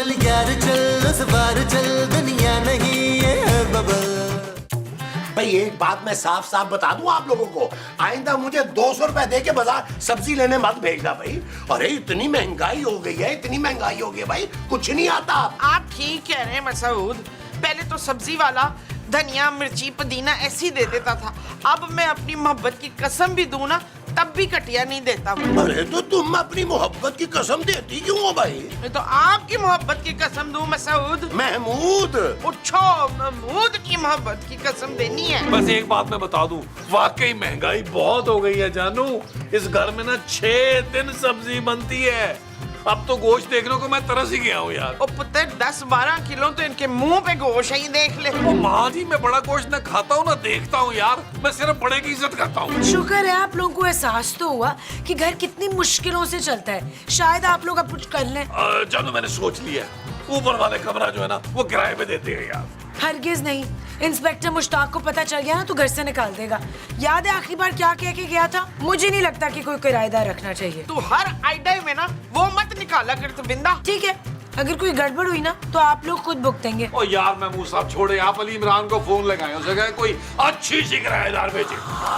चल यार चल, उस बार चल, दुनिया नहीं है बबल। भाई एक बात मैं साफ साफ बता दूं आप लोगों को, आइंदा मुझे 200 रुपए दे के बाजार सब्जी लेने मत भेजना भाई। अरे इतनी महंगाई हो गई है, इतनी महंगाई हो गई है भाई, कुछ नहीं आता। आप ठीक कह रहे हैं मसूद, पहले तो सब्जी वाला धनिया मिर्ची पुदीना ऐसे ही दे देता था, अब मैं अपनी मोहब्बत की कसम भी दूं ना तब भी कटिया नहीं देता। अरे तो तुम अपनी मोहब्बत की कसम देती क्यों हो भाई? मैं तो आपकी मोहब्बत की कसम दूं मसूद। महमूद उठो, महमूद की मोहब्बत की कसम देनी है। बस एक बात मैं बता दूं, वाकई महंगाई बहुत हो गई है जानू। इस घर में ना 6 दिन सब्जी बनती है। अब तो गोश्त देखने को मैं तरस ही गया हूँ यार। ओ पुत्र 10-12 किलो तो इनके मुंह पे गोश्त ही देख ले। ओ माँ जी, मैं बड़ा गोश्त न खाता हूँ ना देखता हूँ यार, मैं सिर्फ बड़े की इज्जत करता हूँ। शुक्र है आप लोगों को एहसास तो हुआ कि घर कितनी मुश्किलों से चलता है। शायद आप लोग अब कुछ कर लें। जानू मैंने सोच लिया, ऊपर वाले कमरा जो है ना वो किराए पे देते हैं यार। हरगिज नहीं, इंस्पेक्टर मुश्ताक को पता चल गया ना तो घर से निकाल देगा। याद है आखिरी बार क्या कह के गया था? मुझे नहीं लगता कि कोई किराएदार रखना चाहिए। तू हर आइडिया में ना वो मत निकाला कर तू बिंदा। ठीक है, अगर कोई गड़बड़ हुई ना तो आप लोग खुद भुगतेंगे। ओ यार महमूद साहब छोड़े, आप अली इमरान को फोन लगाए, उसे कहे कोई अच्छी सी किराएदार भेजे।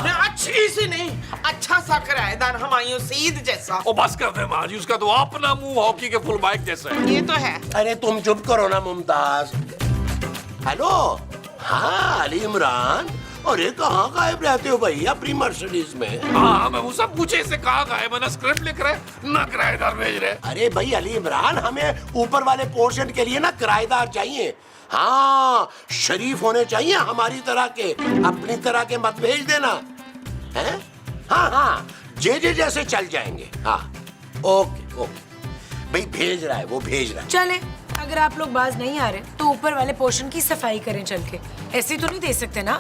अच्छी सी नहीं, अच्छा सा किराएदार हमायूं सईद जैसा। ओ बस कर दे माँ जी, उसका तो अपना मुंह हॉकी के फुल बाइक जैसा है। ये तो है। अरे तुम चुप करो ना मुमताज। हेलो, हाँ अली इमरान, अरे कहाँ गायब रहते हो भाई अपनी मर्सिडीज में? हाँ मैं वो सब पूछे से कहा गायब है, ना स्क्रिप्ट लिख रहे ना किराएदार भेज रहे। अरे भाई अली इमरान, हमें ऊपर वाले पोर्शन के लिए ना किराएदार चाहिए। हाँ, शरीफ होने चाहिए हमारी तरह के, अपनी तरह के मत भेज देना हैं? हाँ हाँ, जे जैसे चल जाएंगे। हाँ ओके ओके भाई, भेज रहा है वो, भेज रहा है। चले, अगर आप लोग बाज नहीं आ रहे तो ऊपर वाले पोर्शन की सफाई करें चल के। ऐसे तो नहीं दे सकते ना।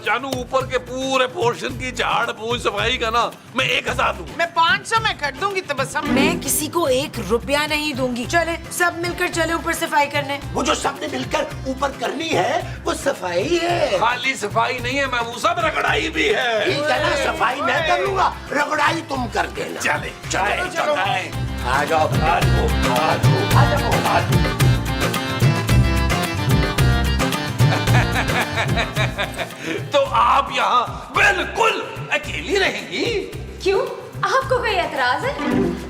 जानू ऊपर के पूरे पोर्शन की झाड़ पूछ सफाई का ना मैं 1000 दूंगा। मैं 500 में कर दूंगी तबस्सुम। मैं किसी को 1 रुपया नहीं दूंगी। चले सब मिलकर चले ऊपर सफाई करने। वो जो सबने मिलकर ऊपर करनी है वो सफाई है। खाली सफाई नहीं है मैं, वो सब रगड़ाई भी है। ठीक है ना, सफाई मैं कर लूंगा, रगड़ाई तुम कर देना। चले चलो, चलो आ जाओ आ जाओ आ जाओ आ जाओ। तो आप यहाँ बिल्कुल अकेली रहेंगी? क्यों, आपको कोई एतराज है?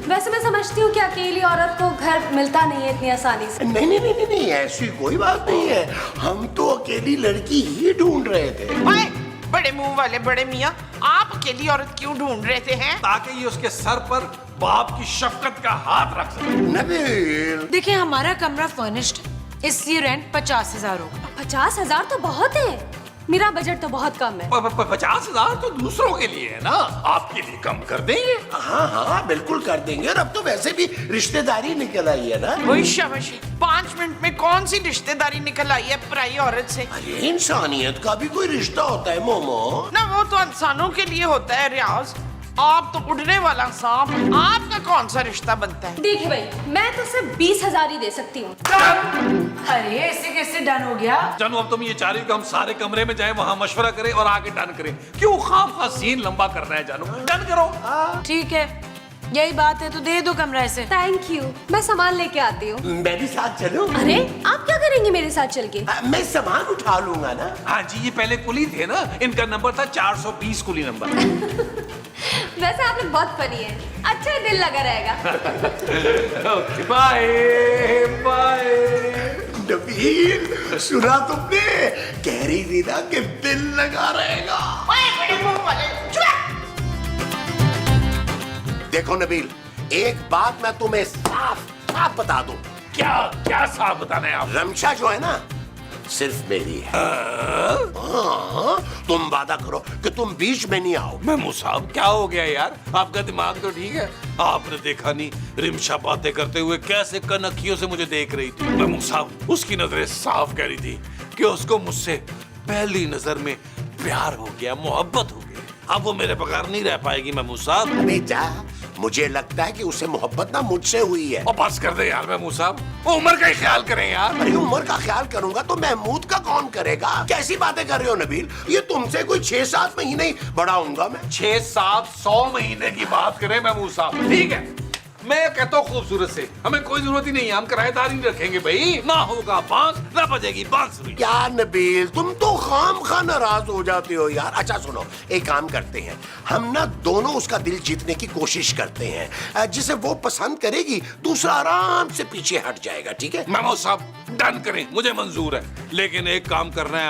वैसे मैं समझती हूँ कि अकेली औरत को घर मिलता नहीं है इतनी आसानी से। नहीं नहीं नहीं नहीं, ऐसी कोई बात नहीं है, हम तो अकेली लड़की ही ढूंढ रहे थे। ओए, बड़े मुंह वाले बड़े मियाँ, आप अकेली औरत क्यों ढूंढ रहे थे हैं? ताकि ये उसके सर पर बाप की शफकत का हाथ रख सके। नबील, देखिए हमारा कमरा फर्निश्ड है, इसलिए रेंट 50,000 होगा। 50,000 तो बहुत है, मेरा बजट तो बहुत कम है। 50,000 तो दूसरों के लिए है ना, आपके लिए कम कर देंगे। हाँ हाँ बिल्कुल कर देंगे, और अब तो वैसे भी रिश्तेदारी निकल आई है ना। वही शाबाशी, 5 मिनट में कौन सी रिश्तेदारी निकल आई है पराई औरत से? अरे इंसानियत का भी कोई रिश्ता होता है मोमो। ना वो तो इंसानों के लिए होता है रियाज, आप तो उड़ने वाला सांप, आपका कौन सा रिश्ता बनता है? देखिए भाई, मैं तो सिर्फ 20,000 ही दे सकती हूँ। अरे ऐसे कैसे डन हो गया? जानू अब तुम ये चाह रही हो कि हम सारे कमरे में जाएं, वहाँ मशवरा करें और आगे डन करें? क्यों खामखा सीन लंबा करना है जानू, डन करो। ठीक है, यही बात है तो दे दो कमरा ऐसे। थैंक यू, मैं सामान लेके आती हूँ। मैं भी साथ चलूं? अरे आप क्या करेंगे मेरे साथ चल के? मैं सामान उठा लूंगा ना। हाँ जी, ये पहले कुली थे ना, इनका नंबर था 420 कुली नंबर। वैसे आप लोग बहुत फनी है, अच्छा दिल लगा रहेगा। Okay bye bye. नबील, सुना तुमने? कह रही थी ना कि दिल लगा रहेगा। ओए, बड़े मुंह वाले, चुप! देखो नबील, एक बात मैं तुम्हें साफ साफ बता दूं। क्या क्या साफ बताना है आप? रमशा जो है ना, सिर्फ मेरी है। हाँ, तुम वादा करो कि तुम बीच में नहीं आओ। महमूद साहब क्या हो गया यार, आपका दिमाग तो ठीक है? आपने देखा नहीं रिमशा बातें करते हुए कैसे कनखियों से मुझे देख रही थी? महमूद साहब उसकी नजरें साफ कह रही थी कि उसको मुझसे पहली नजर में प्यार हो गया, मोहब्बत हो गई। अब वो मेरे बगैर नहीं रह पाएगी महमूद साहब। बेटा, मुझे लगता है कि उसे मोहब्बत ना मुझसे हुई है। और बस कर दे यार महमूद साहब, उम्र का ही ख्याल करें यार। अरे उम्र का ख्याल करूंगा तो महमूद का कौन करेगा? कैसी बातें कर रहे हो नबील? ये तुमसे कोई 6-7 महीने ही बड़ा हूंगा मैं। 6-7-100 महीने की बात करें महमूद साहब, ठीक है? मैं कहता हूँ खूबसूरत से, हमें कोई जरूरत ही नहीं है, हम किराएदार ही रखेंगे भाई। ना होगा बांस, ना बजेगी बांसुरी। क्या नबील, तुम तो खामखा नाराज हो जाते हो यार। अच्छा सुनो, एक काम करते हैं, हम ना दोनों उसका दिल जीतने की कोशिश करते हैं। जिसे वो पसंद करेगी दूसरा आराम से पीछे हट जाएगा, ठीक है? मेमो साहब डन करें, मुझे मंजूर है, लेकिन एक काम करना है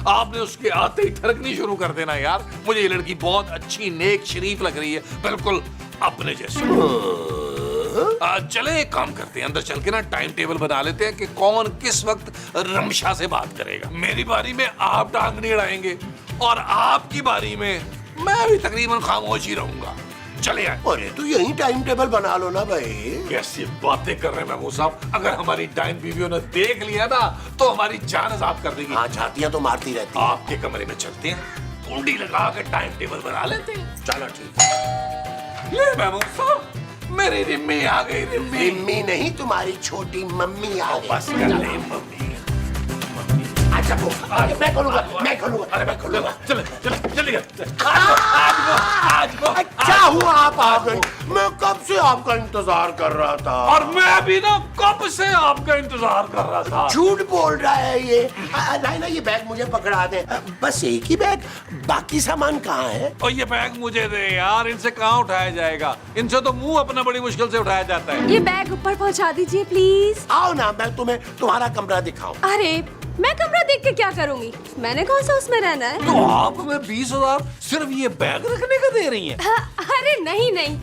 आपने उसके आते ही ठरकनी शुरू कर देना यार। मुझे ये लड़की बहुत अच्छी, नेक, शरीफ लग रही है, बिल्कुल अपने जैसे। चले एक काम करते हैं, अंदर चल के ना टाइम टेबल बना लेते हैं कि कौन किस वक्त रमशा से बात करेगा। मेरी बारी में आप टांग नहीं अड़ाएंगे और आपकी बारी में मैं भी तकरीबन खामोश ही रहूंगा। चले आए। अरे तो यही टाइम टेबल बना लो ना भाई। कैसी बातें कर रहे हैं महमूद साहब, अगर हमारी डाइन बीवियों ने देख लिया ना तो हमारी जान अजाब कर देगी। हाँ, झातियां तो मारती रहती हैं। आपके कमरे में चलते हैं, कुंडी लगा के टाइम टेबल बना लेते हैं। चलो ठीक है। ले महमूद साहब, मेरी रिम्मी आ गई। रिम्मी रिम्मी नहीं, तुम्हारी छोटी मम्मी आ गई। बस कर ले मम्मी। अच्छा वो, मैं खोलूंगा। अरे मैं खोलूंगा। चले चले चलिए। आज वो अच्छा हुआ आप आ गई, मैं कब से आपका इंतजार कर रहा था। और मैं भी ना कब से आपका इंतजार कर रहा था। झूठ बोल रहा है ये। नहीं ना, ये बैग मुझे पकड़ा दे। बस एक ही बैग, बाकी सामान कहाँ है? और ये बैग मुझे दे यार, इनसे कहाँ उठाया जाएगा, इनसे तो मुंह अपना बड़ी मुश्किल से उठाया जाता है। ये बैग ऊपर पहुंचा दीजिए प्लीज। आओ ना, मैं तुम्हें तुम्हारा कमरा दिखाऊं। अरे मैं कमरा देख के क्या करूंगी, मैंने कौन सा उसमें रहना है। तो आप हमें 20,000 सिर्फ ये बैग रखने का दे रही हैं? अरे नहीं नहीं,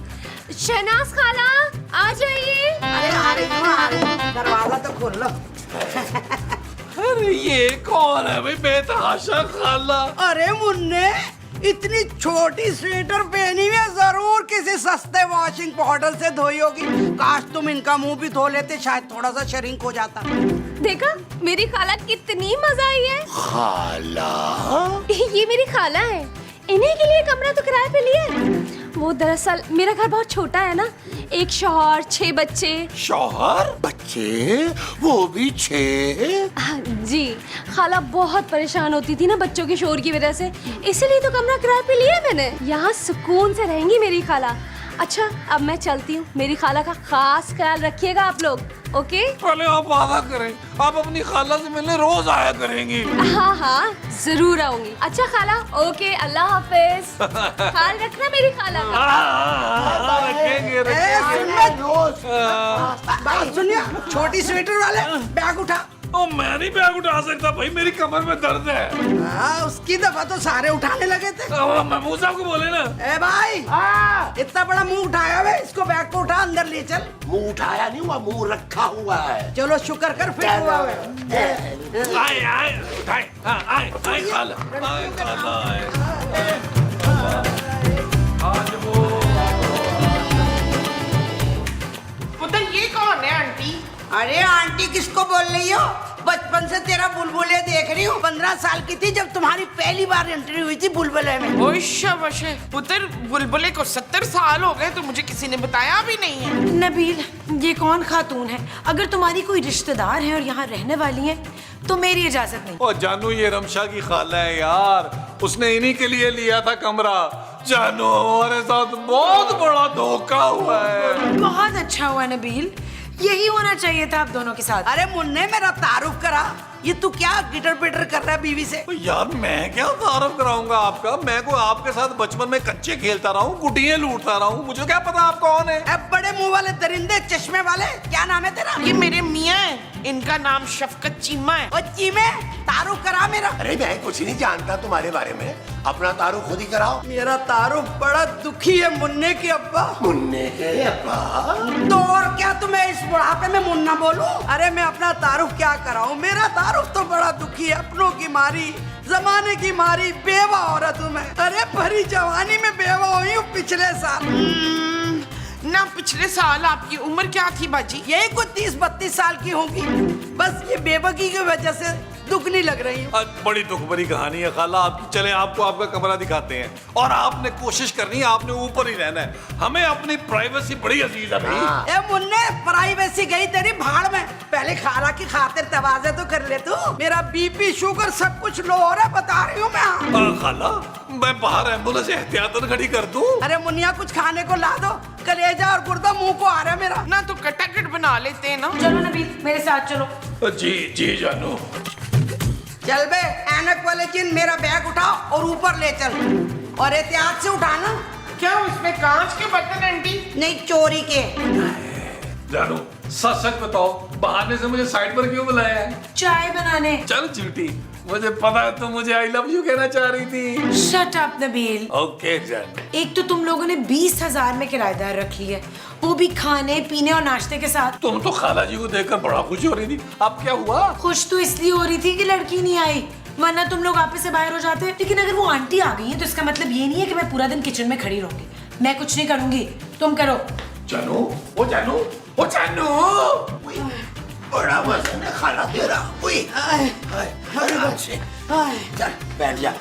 शहनाज खाला आ जाइए। दरवाजा तो खोल लो। अरे ये कौन है भाई, बेतहाशा खाला? अरे मुन्ने, इतनी छोटी स्वेटर पहनी हुई, जरूर किसी सस्ते वॉशिंग पाउडर से धोई होगी। काश तुम इनका मुंह भी धो लेते, शायद थोड़ा सा श्रिंक हो जाता। देखा मेरी खाला कितनी मजा आई है। खाला? ये मेरी खाला है, इन्हीं के लिए कमरा तो किराए पे लिया। वो दरअसल मेरा घर बहुत छोटा है ना, एक शौहर, 6 बच्चे। शौहर, बच्चे, वो भी 6? जी, खाला बहुत परेशान होती थी ना बच्चों के शोर की वजह से, इसीलिए तो कमरा किराए पे लिया मैंने। यहाँ सुकून से रहेंगी मेरी खाला। अच्छा अब मैं चलती हूँ, मेरी खाला का खास ख्याल रखिएगा आप लोग, ओके? पहले आप वादा करें, आप अपनी खाला से मिलने रोज आया करेंगी। हाँ हाँ जरूर आऊंगी। अच्छा खाला, ओके, अल्लाह हाफिज। ख्याल रखना मेरी खाला का। रखेंगे बात सुनिए, छोटी स्वेटर वाले बैग उठा। ओ मैं नहीं बैग उठा सकता भाई, मेरी कमर में दर्द है। उसकी दफा तो सारे उठाने लगे थे। महमूद साहब को बोले ना। ए भाई, इतना बड़ा मुंह उठाया है, इसको बैग को उठा अंदर ले चल। मुंह उठाया नहीं हुआ, मुंह रखा हुआ है। चलो शुक्र कर फिर हुआ है। आए आए उठाए, हाँ, आए आए खाला, आए खाला, आए। आज वो पुत्र, ये कौन है आंटी? अरे आंटी किसको बोल रही हो? बचपन से तेरा बुलबुले देख रही हूँ। 15 साल की थी जब तुम्हारी पहली बार एंट्री हुई थी बुलबुले में। ओए शाबाश है। पुत्र, बुलबुले को 70 साल हो गए तो मुझे किसी ने बताया भी नहीं है। नबील, ये कौन खातून है? अगर तुम्हारी कोई रिश्तेदार है और यहाँ रहने वाली है तो मेरी इजाजत नहीं। ओ जानू, ये रमशा की खाला है यार, उसने इन्हीं के लिए लिया था कमरा। जानू, हमारे साथ बहुत बड़ा धोखा हुआ है। बहुत अच्छा हुआ नबील, यही होना चाहिए था आप दोनों के साथ। अरे मुन्ने, मेरा तारुफ करा। ये तू क्या गिटर पिटर कर रहा है बीवी से? तो यार मैं क्या तारुफ कराऊंगा आपका, मैं को आपके साथ बचपन में कच्चे खेलता रहा हूँ, गुटियां लूटता रहा हूँ, मुझे क्या पता आप कौन है। अब बड़े मुंह वाले दरिंदे, चश्मे वाले, क्या नाम है तेरा? ये मेरे मियाँ हैं, इनका नाम शफकत चीमा है। ओ चीमे, तारुफ करा मेरा। अरे मैं कुछ नहीं जानता तुम्हारे बारे में, अपना तारुफ खुद ही कराओ। मेरा तारुफ बड़ा दुखी है मुन्ने के अब्बा। मुन्ने के अब्बा? तो और क्या तुम्हें इस बुढ़ापे में मुन्ना बोलूं? अरे मैं अपना तारुफ क्या कराऊं, मेरा तारुफ तो बड़ा दुखी है। अपनों की मारी, जमाने की मारी, बेवा औरत हूँ मैं। अरे भरी जवानी में बेवा हुई हूँ पिछले साल। ना पिछले साल आपकी उम्र क्या थी बाजी? यही कुछ 30-32 साल की होगी। बस ये बेबकी की वजह से दुगनी लग रही हूँ। आज बड़ी दुख भरी कहानी है खाला आपकी। चले आपको आपका कमरा दिखाते हैं, और आपने कोशिश करनी है, आपने ऊपर ही रहना है। हमें अपनी प्राइवेसी बड़ी अजीज है भाई। ए मुन्ने, प्राइवेसी गई तेरी भाड़ में। पहले खाला की खातिर तवाज़े तो कर ले तू। मेरा बीपी, शुगर सब कुछ लो हो रहा है, बता रही हूँ मैं। खाला, मैं बाहर एम्बुलेंस एहतियातन खड़ी कर दूं? अरे मुन्निया, कुछ खाने को ला दो, कलेजा और गुर्दा मुंह को आ रहा है मेरा। ना तो कटाकट बना लेते हैं ना। चलो नबील मेरे साथ चलो। जी जी जानू। चल बे ऐनक वाले चिन, मेरा बैग उठा और ऊपर ले चल, और एहतियात से उठाना। क्या उसमें कांच के बर्तन आंटी? नहीं, चोरी के। जानू सच सच बताओ, बहाने से मुझे साइड पर क्यों बुलाया है? चाय बनाने। चल झूठी, मुझे पता है तुम मुझे आई लव यू कहना चाह रही थी। Shut up Nabeel. ओके जानू। एक तो तुम लोगों ने 20,000 में किराएदार रख लिया, वो भी खाने पीने और नाश्ते के साथ। तुम तो खाला जी को देखकर बड़ा खुश हो रही थी, अब क्या हुआ? खुश तो इसलिए हो रही थी कि लड़की नहीं आई, वरना तुम लोग आपस से बाहर हो जाते। लेकिन अगर वो आंटी आ गई है तो इसका मतलब ये नहीं है कि मैं पूरा दिन किचन में खड़ी रहूंगी। मैं कुछ नहीं करूंगी, तुम करो। जानू, ओ जानू, ओ जानू। बड़ा वजन है खाला तेरा। आराम से चल बैठ जा।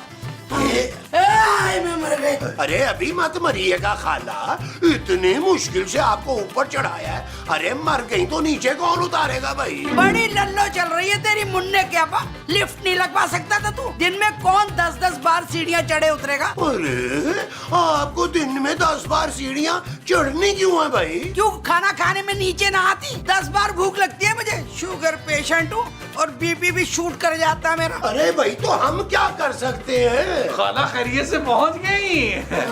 मैं मर गई। अरे अभी मत मरिएगा खाला, इतनी मुश्किल से आपको ऊपर चढ़ाया है। अरे मर गई तो नीचे कौन उतारेगा भाई? बड़ी लल्लो चल रही है तेरी मुन्ने क्या बा? लिफ्ट नहीं लगवा सकता था तू? दिन में कौन 10-10 बार सीढ़ियाँ चढ़े उतरेगा? अरे आपको दिन में 10 बार सीढ़ियाँ चढ़नी क्यों है भाई? क्यों खाना खाने में नीचे ना आती? 10 बार भूख लगती है मुझे, शुगर पेशेंट हूँ और बीपी भी शूट कर जाता है मेरा। अरे भाई तो हम क्या कर सकते हैं? खाला खैरियत से पहुंच गई।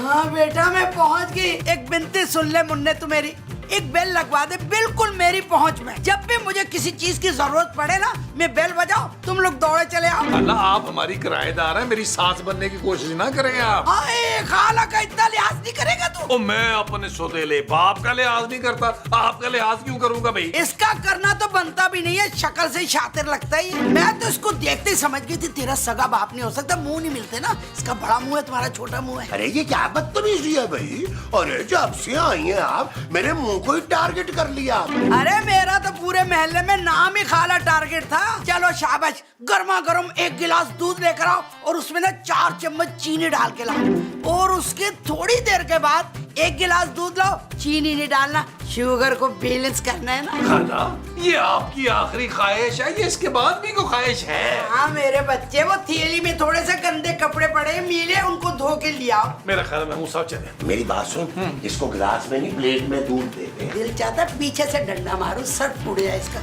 हाँ बेटा मैं पहुंच गई। एक बिनती सुन ले मुन्ने तू मेरी, एक बेल लगवा दे बिल्कुल मेरी पहुंच में। जब भी मुझे किसी चीज की जरूरत पड़े ना, मैं बेल बजाओ, तुम लोग दौड़े चले आओ। खाला आप हमारी किराएदार हैं, मेरी सास बनने की कोशिश ना करें आप। अरे खाला का इतना लिहाज नहीं करेगा तू? ओ मैं अपने सौतेले बाप का लिहाज नहीं करता, आपका लिहाज क्यों करूंगा भाई? इसका करना तो बनता भी नहीं है, शक्ल से शातिर लगता ही है। मैं तो इसको देखते ही समझ गई थी तेरा सगा बाप नहीं हो सकता, मुंह नहीं मिलते ना, इसका बड़ा मुंह है तुम्हारा छोटा मुंह है। अरे ये क्या बदतमीजी है भाई? अरे जब से आई हैं आप मेरे मुंह को ही टारगेट कर लिया। अरे मेरा तो पूरे मोहल्ले में नाम ही खाला टारगेट था। चलो शाबाश, गर्मा गर्म 1 गिलास दूध लेकर आओ और उसमें ना 4 चम्मच चीनी डाल के लाओ, और उसके थोड़ी देर के बाद 1 गिलास दूध लाओ, चीनी नहीं डालना, शुगर को बैलेंस करना है ना। खाला ये आपकी आखिरी ख्वाहिश है, ये इसके बाद भी कोई ख्वाहिश है? हाँ मेरे बच्चे, वो थैली में थोड़े से गंदे कपड़े पड़े मिले, उनको धो के लिया। मेरा ख्याल है साहब चले। मेरी बात सुन, इसको गिलास में नहीं प्लेट में दूध दे दे। दिल चाहता पीछे से डंडा मारूं, सर फूट जाए इसका।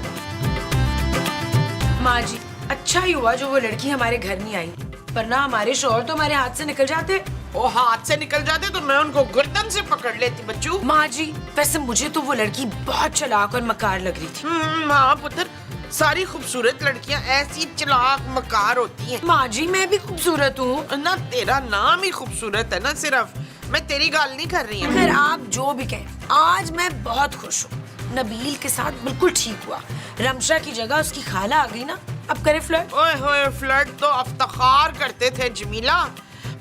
माँ जी अच्छा ही हुआ जो वो लड़की हमारे घर नहीं आई, वरना हमारे शौहर तो हमारे हाथ से निकल जाते। वो हाथ से निकल जाते तो मैं उनको गर्दन से पकड़ लेती बच्चू। माँ जी वैसे मुझे तो वो लड़की बहुत चालाक और मकार लग रही थी। हाँ पुत्र, सारी खूबसूरत लड़कियां ऐसी चालाक मकार होती हैं। माँ जी मैं भी खूबसूरत हूँ ना, तेरा नाम ही खूबसूरत है ना, सिर्फ मैं तेरी गाल नहीं कर रही हूँ। खैर आप जो भी कहें, आज मैं बहुत खुश हूँ। नबील के साथ बिल्कुल ठीक हुआ, रमशा की जगह उसकी खाला आ गई ना, अब करे फ्लर्ट। ओए होए, फ्लर्ट तो अफ्तार करते थे जमीला,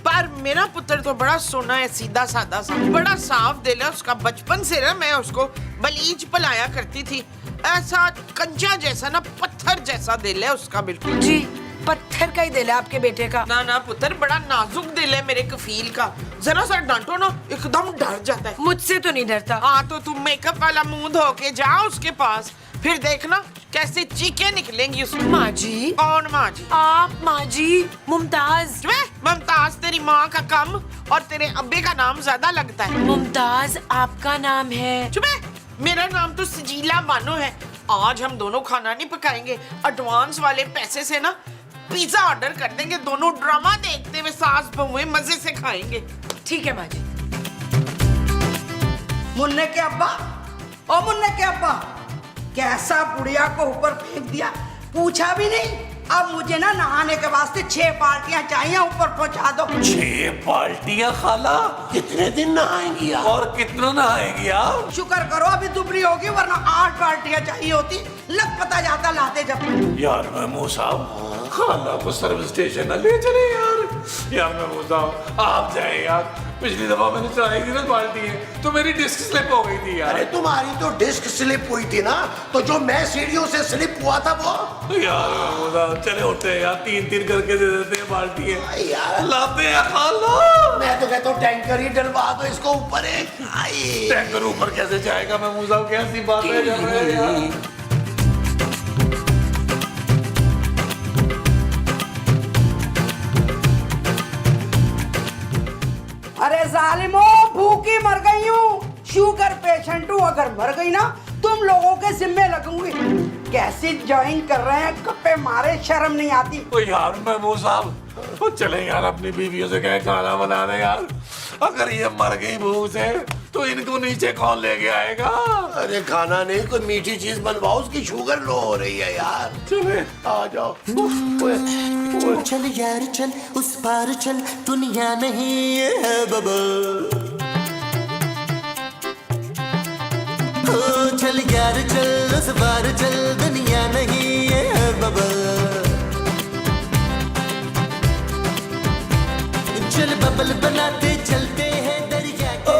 पर मेरा पुत्र तो बड़ा सोना है, सीधा साधा सा, बड़ा साफ दिल है उसका। बचपन से ना मैं उसको बलीच पलाया करती थी, ऐसा कंचा जैसा ना, पत्थर जैसा दिल है उसका बिल्कुल। जी पत्थर का ही दिल है आपके बेटे का। ना ना पुत्र, बड़ा नाजुक दिल है मेरे कफील का, जरा सा डांटो ना एकदम डर जाता है। मुझसे तो नहीं डरता। हाँ तो तुम मेकअप वाला मुंह धो के जाओ उसके पास, फिर देखना कैसे चीखें निकलेंगी उसकी। माँ जी। कौन माँ जी? आप माँ जी। मुमताज। मुमताज तेरी माँ का कम और तेरे अब्बे का नाम ज्यादा लगता है। मुमताज आपका नाम है। चुप है, मेरा नाम तो सजीला बानो है। आज हम दोनों खाना नहीं पकाएंगे, एडवांस वाले पैसे से ना पिज्जा ऑर्डर कर देंगे, दोनों ड्रामा देखते हुए सास बहुएं मजे से खाएंगे। ठीक है माँ जी। मुन्ने के अब्बा, ओ मुन्ने के अब्बा, कैसा बुढ़िया को ऊपर फेंक दिया, पूछा भी नहीं। अब मुझे ना नहाने के वास्ते 6 बाल्टियां चाहिए, ऊपर पहुंचा दो। 6 बाल्टियां खाला? कितने दिन नहाएंगी आप? और कितना नहाएंगी आप? शुक्र करो अभी दुबली होगी, वरना 8 बाल्टियां चाहिए होती, लग पता जाता लाते जब। यार महमूद साहब, खाला को सर्विस स्टेशन ना ले चले यार। यार महमूद साहब आप जाए यार, पिछली दफा मैंने चलाई थी ना बाल्टी है तो मेरी डिस्क स्लिप हो गई थी यार। अरे तुम्हारी तो डिस्क स्लिप हुई थी ना, तो जो मैं सीढ़ियों से स्लिप हुआ था वो। यार महमूद साहब चले उठते हैं यार, 3-3 करके दे देते हैं बाल्टी है यार लाते हैं खाला। मैं तो कहता हूँ टैंकर ही डलवा दो इसको ऊपर एक। टैंकर ऊपर कैसे जाएगा महमूद साहब, कैसी बात है यार। अरे जालिमो, भूखी मर गई हूँ, शुगर पेशेंट हूँ, अगर मर गई ना तुम लोगों के जिम्मे लगूंगी। कैसे ज्वाइन कर रहे हैं, कप्पे मारे, शर्म नहीं आती। ओ यार महमूद साहब, वो चले यार अपनी बीवियों से कहे खाना बनाने यार। अगर ये मर गई भूख से तो इनको नीचे कौन लेके आएगा? अरे खाना नहीं, कोई मीठी चीज बनवाओ, उसकी शुगर लो हो रही है यार। चले आ जाओ। ओए, चल यार चल, उस पार चल, दुनिया नहीं ये है बबल। ओ चल यार चल, उस पार चल, दुनिया नहीं ये है बबल। चल बबल बनाते चलते हैं दरिया के।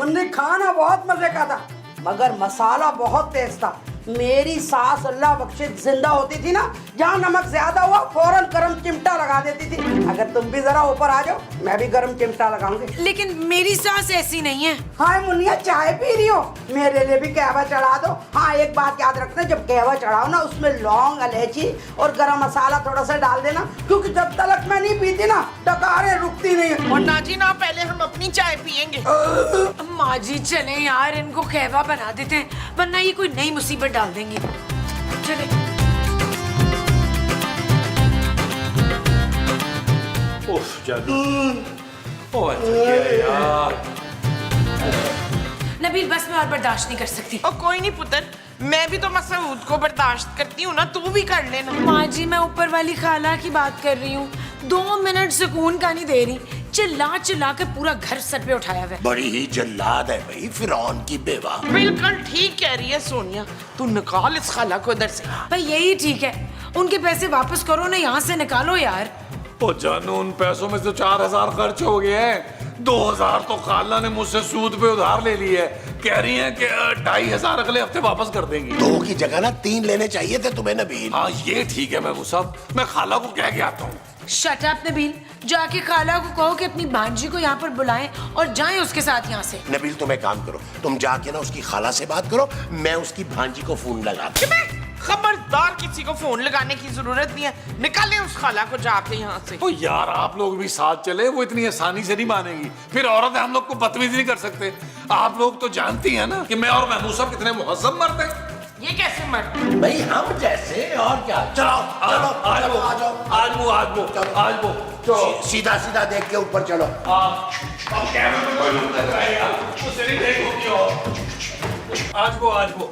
उन्हें खाना बहुत मजे का था, मगर मसाला बहुत तेज था। मेरी सास अल्लाह बख्शे जिंदा होती थी ना, जहाँ नमक ज्यादा हुआ फौरन गरम चिमटा लगा देती थी। अगर तुम भी जरा ऊपर आ जाओ, मैं भी गरम चिमटा लगाऊंगी। लेकिन मेरी सास ऐसी नहीं है। हाय मुन्निया, चाय पी रही हो? मेरे लिए भी कहवा चढ़ा दो। हाँ एक बात याद रखना, जब कहवा चढ़ाओ ना उसमें लौंग, इलायची और गरम मसाला थोड़ा सा डाल देना, क्योंकि जब तक मैं नहीं पीती ना डकारें रुकती नहीं है। और नाजी ना, पहले हम अपनी चाय पियेंगे। माँ जी चले यार, इनको कहवा बना देते हैं, वरना ये कोई नई मुसीबत डाल देंगे। चले। उफ जादू। ओह यार। नबील बस मैं और बर्दाश्त नहीं कर सकती। और कोई नहीं पुत्र, मैं भी तो मसूद को बर्दाश्त करती हूँ ना, तू भी कर लेना। माँ जी मैं ऊपर वाली खाला की बात कर रही हूँ, 2 मिनट सुकून का नहीं दे रही, चिल्ला चिल्ला के पूरा घर सर पे उठाया हुआ है। बड़ी ही जल्लाद है भाई, फिरौन की बेवा। बिल्कुल ठीक कह रही है सोनिया, तू निकाल इस खाला को इधर से। भाई यही ठीक है, उनके पैसे वापस करो ना, यहाँ से निकालो यार। ओ जानू, उन पैसों में से 4000 खर्च हो गए हैं, 2000 तो खाला ने मुझसे सूद पे उधार ले ली है। कह रही हैं कि 2500 अगले हफ्ते वापस कर देंगी। 2 की जगह ना 3 लेने चाहिए थे तुम्हें नबील। हाँ ये ठीक है महमूद साहब, मैं खाला को कह के आता हूँ। शट अप नबील, जाके खाला को कहो कि अपनी भांजी को यहाँ पर बुलाएं और जाएं उसके साथ यहाँ से। नबील तुम एक काम करो, तुम जाके ना उसकी खाला से बात करो, मैं उसकी भांजी को फोन लगाता हूं। खबरदार, किसी को फोन लगाने की जरूरत नहीं है, निकाले उस खाला को जाके यहाँ से। ओ यार आप लोग भी साथ चले, वो इतनी आसानी से नहीं मानेगी। फिर औरत है, हम लोग को बदतमीजी नहीं कर सकते। आप लोग तो जानती हैं ना कि मैं और महमूद साहब कितने मुहज्जम मर्द हैं। ये कैसे मर? भाई हम जैसे और क्या। चलो चलो आज वो आ जाओ। आज वो सीधा सीधा देख के ऊपर चलो। अब कैमरे में कोई लोग लग रहा है यार, उससे नहीं देख होगी। और आज वो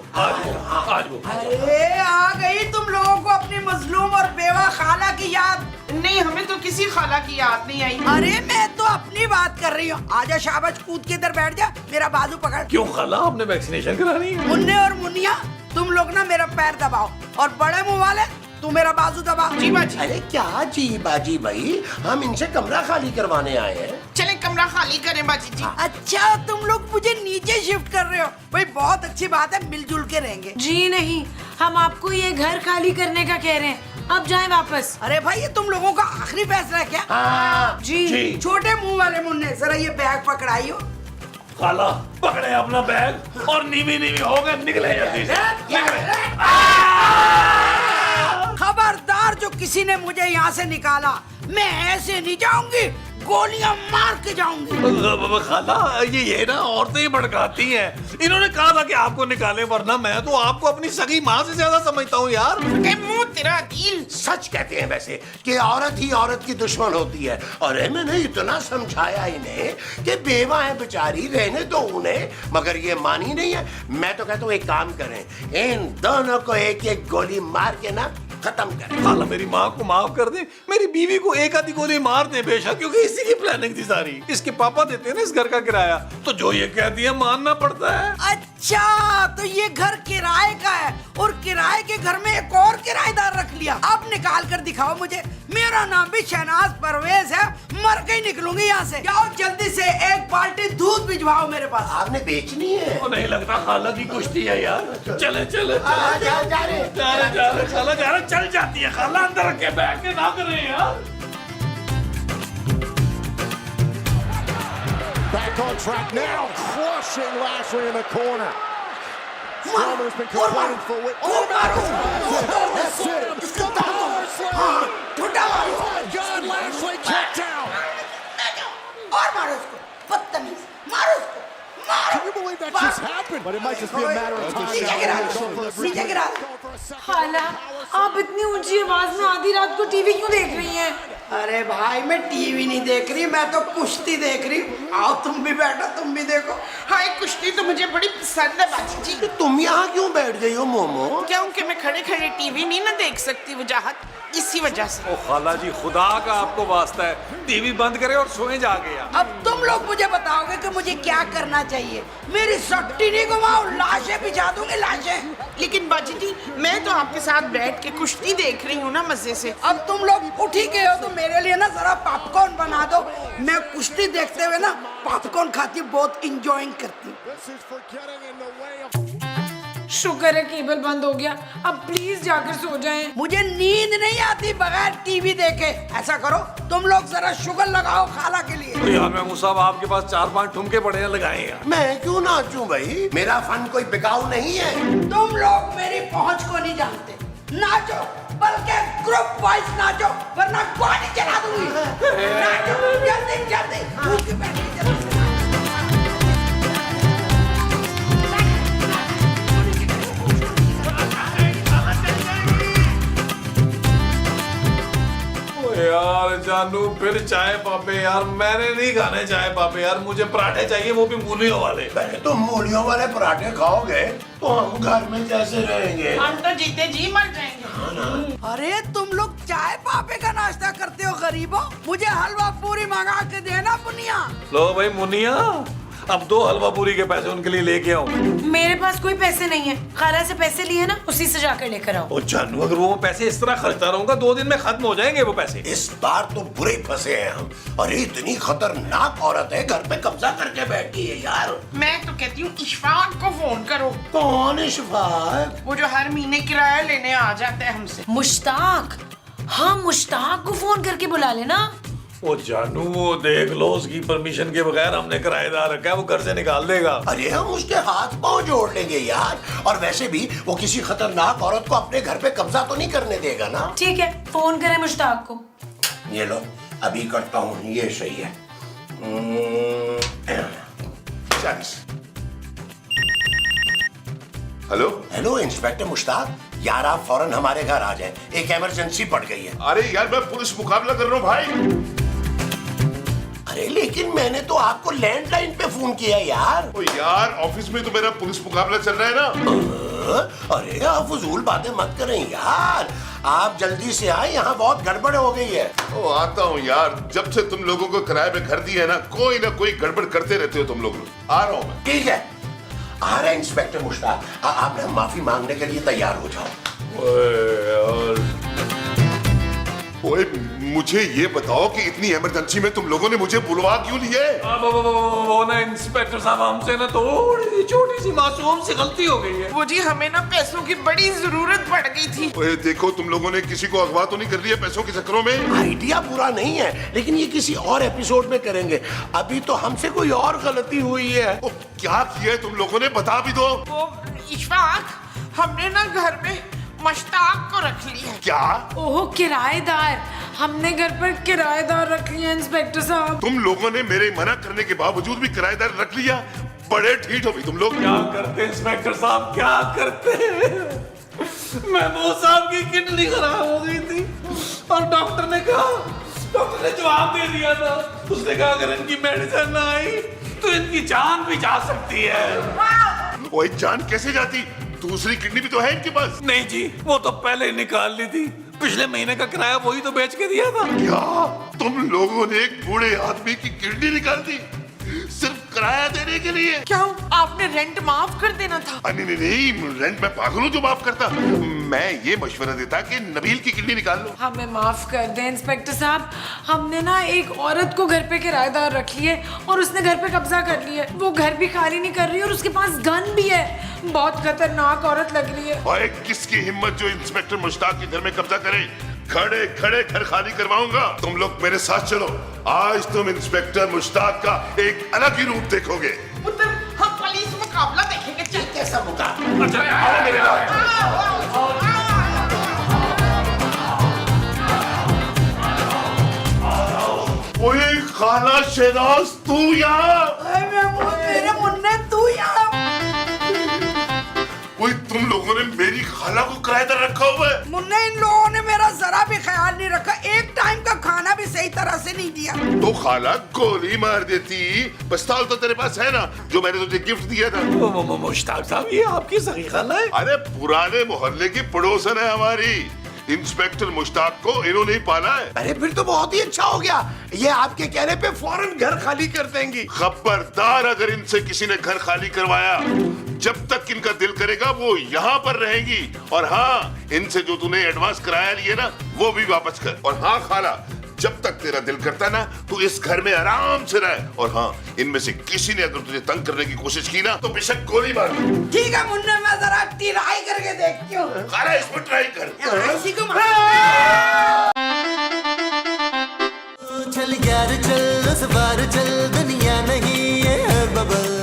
अरे आ गई तुम लोगों को अपनी मजलूम और बेवा खाला की याद? नहीं, हमें तो किसी खाला की याद नहीं आई। अरे मैं तो अपनी बात कर रही हूँ। आजा शाबाश, कूद के इधर बैठ जा, मेरा बाजू पकड़। क्यों खाला, आपने वैक्सीनेशन करानी है? मुन्ने और मुनिया तुम लोग ना मेरा पैर दबाओ, और बड़े मुंह वाले तू मेरा बाजू दबा। जी बाजी। अरे क्या जी बाजी भाई, हम इनसे कमरा खाली करवाने आए हैं। चले कमरा खाली करें बाजी जी। अच्छा तुम लोग मुझे नीचे शिफ्ट कर रहे हो? भाई बहुत अच्छी बात है, मिलजुल के रहेंगे। जी नहीं, हम आपको ये घर खाली करने का कह रहे हैं, अब जाएं वापस। अरे भाई ये तुम लोगों का आखिरी फैसला है क्या? हाँ जी। छोटे मुंह वाले मुन्ने, जरा ये बैग पकड़ाइयो। खाला पकड़े अपना बैग और नीवी हो गए, निकले जल्दी से निकले। खबरदार, जो किसी ने मुझे यहाँ से निकाला, मैं ऐसे नहीं जाऊंगी, गोलियां मार के जाऊंगी। खाला ये ना औरतें ही भड़काती हैं। इन्होंने कहा था कि आपको निकाले, वरना मैं तो आपको अपनी सगी माँ से ज्यादा समझता हूँ यार। मुंह तेरा दिल। सच कहते हैं वैसे कि औरत ही औरत की दुश्मन होती है। और मैंने इतना समझाया इन्हें कि बेवा है बेचारी, रहने दो उन्हें, मगर ये मानी नहीं है। मैं तो कहता हूँ एक काम करें, इन दोनों को एक एक गोली मार के ना खत्म करें। खाला मेरी माँ को माफ कर दे, मेरी बीवी को एक आधी गोली मार दे बेशक, क्योंकि इसी की प्लानिंग थी सारी। इसके पापा देते हैं ना इस घर का किराया, तो जो ये कहती है मानना पड़ता है। अच्छा तो ये घर किराए का है, और किराए के घर में एक और किराएदार रख लिया। अब निकाल कर दिखाओ मुझे। मेरा नाम भी शहनाज परवेज है, मर के ही निकलूंगी यहाँ से। जाओ जल्दी से एक बाल्टी दूध भिजवाओ मेरे पास। आपने बेचनी है? तो नहीं लगता खाला की कुश्ती है यार। चले चले जा रहे खाला जा रहे, चल जाती है खाला, अंदर रख के बैठ के ना करें यार। Back on track now, crushing Lashley in the corner. Strowman's been complaining for weeks. Oh my God! That's it. It's the power slam. Oh my God! Lashley kicked out. और मारो इसको। बदतमीज, मारो उसको, मारो। Can you believe that just happened? But it might just be a matter of time. नीचे गिरा दो, नीचे गिरा दो। खाला आप इतनी ऊंची आवाज में आधी रात को टीवी क्यों देख रही हैं? अरे भाई मैं टीवी नहीं देख रही, मैं तो कुश्ती देख रही हूँ। आओ तुम भी बैठो, तुम भी देखो। हाय कुश्ती तो मुझे बड़ी पसंद है बाजी जी। तुम यहाँ क्यों बैठ गई हो मोमो? क्योंकि मैं खड़े खड़े टीवी नहीं ना देख सकती वजाहत, इसी वजह से। ओ खाला जी खुदा का आपको वास्ता है, टीवी बंद करें और सोए जाके यार। अब तुम लोग मुझे बताओगे कि मुझे क्या करना चाहिए? मेरी सट्टी नहीं घुमाओ, लाशें बिछा दूंगी, लाशें। लेकिन बाजी जी मैं तो आपके साथ बैठ के कुश्ती देख रही हूँ ना मजे से। अब तुम लोग उठ ही गए हो तो मेरे लिए ना जरा पॉपकॉर्न बना दो। मैं कुश्ती देखते हुए ना पॉपकॉर्न खाती हूँ, बहुत इंजॉइंग करती हूँ। This is for getting in the way of... शुक्र है केबल बंद हो गया, अब प्लीज जाकर सो जाएं। मुझे नींद नहीं आती बगैर टीवी देखे। ऐसा करो तुम लोग जरा शुगर लगाओ खाला के लिए। यार मैं साहब आपके पास 4-5 ठुमके पड़े हैं, लगाए यार। मैं क्यों नाचूं भाई? मेरा फन कोई बिकाऊ नहीं है। तुम लोग मेरी पहुंच को नहीं जानते। नाचो, बल्कि ग्रुप वाइज नाचो, वरना गाड़ी चला दूंगी। नाचो जल्दी जल्दी, भूख बैठी जल्दी। यार जानू फिर चाय पापे यार, मैंने नहीं खाने चाय पापे यार, मुझे पराठे चाहिए, वो भी मूलियों वाले। पहले तुम मूलियों वाले पराठे खाओगे तो हम घर में कैसे रहेंगे? हम तो जीते जी मर जाएंगे। अरे तुम लोग चाय पापे का नाश्ता करते हो गरीबों? मुझे हलवा पूरी मंगा के देना पुनिया। लो भाई मुनिया, अब 2 हलवा पूरी के पैसे उनके लिए लेके आओ। मेरे पास कोई पैसे नहीं है, खाला से पैसे लिए ना, उसी से जाकर लेकर आओ। ओ जानू अगर वो पैसे इस तरह खर्चता रहूंगा 2 दिन में खत्म हो जाएंगे वो पैसे। इस बार तो बुरे ही फंसे हैं हम। अरे इतनी खतरनाक औरत है, घर पे कब्जा करके बैठी है यार। मैं तो कहती हूँ इशफाक को फोन करो। कौन इशफाक? वो जो हर महीने किराया लेने आ जाता है हमसे। मुश्ताक, हाँ मुश्ताक को फोन करके बुला लेना। वो जानू वो देख लो, उसकी परमिशन के बगैर हमने किराएदार रखा है, वो घर से निकाल देगा। अरे हम उसके हाथ पांव जोड़ लेंगे यार। और वैसे भी वो किसी खतरनाक औरत को अपने घर पे कब्जा तो नहीं करने देगा ना। ठीक है, फोन करें मुश्ताक को। ये लो अभी करता हूँ, ये सही है। 40। हेलो हेलो इंस्पेक्टर मुश्ताक, यार आप फौरन हमारे घर आ जाएं, एक इमरजेंसी पड़ गई है। अरे यार मैं पुलिस मुकाबला कर रहा हूँ भाई। अरे लेकिन मैंने तो आपको लैंडलाइन पे फोन किया यार। ओ यार ऑफिस में तो मेरा पुलिस मुकाबला चल रहा है ना। अरे आप फजूल बातें मत करें यार, आप जल्दी से आए, यहाँ बहुत गड़बड़ हो गई है। ओ आता हूँ यार, जब से तुम लोगों को किराए पे घर दिया है ना कोई गड़बड़ करते रहते हो तुम लोग। आ रहा हूँ मैं। ठीक है, आ रहे हैं इंस्पेक्टर मुश्ताक, आप ना माफी मांगने के लिए तैयार हो जाओ। ओए मुझे ये बताओ कि इतनी इमरजेंसी में तुम लोगों ने मुझे बुलवा क्यों लिए? वो ना इंस्पेक्टर साहब हमसे ना थोड़ी सी छोटी सी मासूम सी गलती हो गई है। वो जी हमें ना पैसों की बड़ी जरूरत पड़ गई थी। ओए देखो तुम लोगों ने किसी को अगवा तो नहीं कर लिया पैसों के चक्करों में? आइडिया बुरा नहीं है, लेकिन ये किसी और एपिसोड में करेंगे। अभी तो हमसे कोई और गलती हुई है। ओ क्या किया है तुम लोगों ने, बता भी दो। वो इशफाक, हमने ना घर में मुश्ताक को रख लिया। क्या? ओह किराएदार, हमने घर पर किराएदार रख लिया इंस्पेक्टर साहब। तुम लोगों ने मेरे मना करने के बावजूद भी किराएदार रख लिया? बड़े ठीक हो भी तुम लोग। क्या करते इंस्पेक्टर साहब, क्या करते? महमूद साहब की किडनी खराब हो गई थी और डॉक्टर ने जवाब दे दिया था। उसने कहा अगर इनकी मेडिसिन ना आई तो इनकी जान भी जा सकती है। ओए जान कैसे जाती? दूसरी किडनी भी तो है इनके पास। नहीं जी, वो तो पहले ही निकाल ली थी, पिछले महीने का किराया वही तो बेच के दिया था। क्या तुम लोगों ने एक बूढ़े आदमी की किडनी निकाल दी सिर्फ किराया देने के लिए? क्या आपने रेंट माफ कर देना था? नहीं, रेंट मैं पागल हूँ जो माफ करता। मैं ये मशवरा देता कि नबील की किडनी निकाल लो। हमें माफ कर दें इंस्पेक्टर साहब, हमने ना एक औरत को घर पे किराएदार रख लिए और उसने घर पे कब्जा कर लिया। वो घर भी खाली नहीं कर रही और उसके पास गन भी है। बहुत खतरनाक औरत लग रही है। ओए किसकी हिम्मत जो इंस्पेक्टर मुश्ताक के घर में कब्जा करे? खड़े खड़े घर खाली करवाऊंगा। तुम लोग मेरे साथ चलो, आज तुम इंस्पेक्टर मुश्ताक का एक अलग ही रूप देखोगे। पुत्र हम पुलिस मुकाबला देखेंगे। चल कैसा मुकाबला? अच्छा आओ मेरे ओए खाला शहनाज तू यहाँ? मेरे मुन्ने तू यहाँ कोई तुम लोगों ने मेरी खाला को किराएदार रखा हुआ है? मुन्ने, इन लोगों ने मेरा जरा भी ख्याल नहीं रखा, एक टाइम का खाना भी सही तरह से नहीं दिया। तो खाला गोली मार देती। पिस्तौल तो तेरे पास है ना, जो मैंने तुझे गिफ्ट दिया था। मुश्ताक साहब, ये आपकी सगी खाला है? अरे पुराने मोहल्ले की पड़ोसन है हमारी। इंस्पेक्टर मुश्ताक को इन्होंने ही पाला है। अरे फिर तो बहुत ही अच्छा हो गया। ये आपके कहने पे फौरन घर खाली कर देंगी। खबरदार, अगर इनसे किसी ने घर खाली करवाया, जब तक इनका दिल करेगा वो यहाँ पर रहेंगी। और हाँ, इनसे जो तूने एडवांस किराया लिए ना, वो भी वापस कर। और हाँ खाला, जब तक तेरा दिल करता ना, तू इस घर में आराम से रह। और हाँ, इनमें से किसी ने अगर तुझे तंग करने की कोशिश की ना, तो बेशक गोली मार। ठीक है मुन्ने, मैं जरा ट्राई करके देखती हूँ। खाला, इसमें ट्राई कर। इसी को चल यार चल, उस बार चल, दुनिया नहीं है बबल।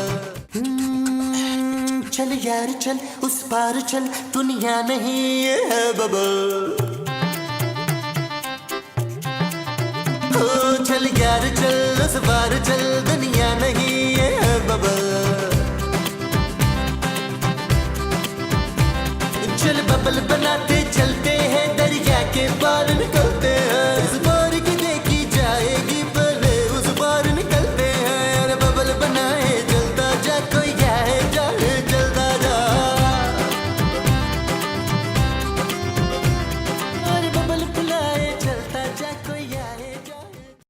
चल यार चल, उस पार चल, दुनिया नहीं है बबल। चल यार चल, उस बार चल, दुनिया नहीं है बबल। चल बबल बनाते चलते हैं, दरिया के पार निकल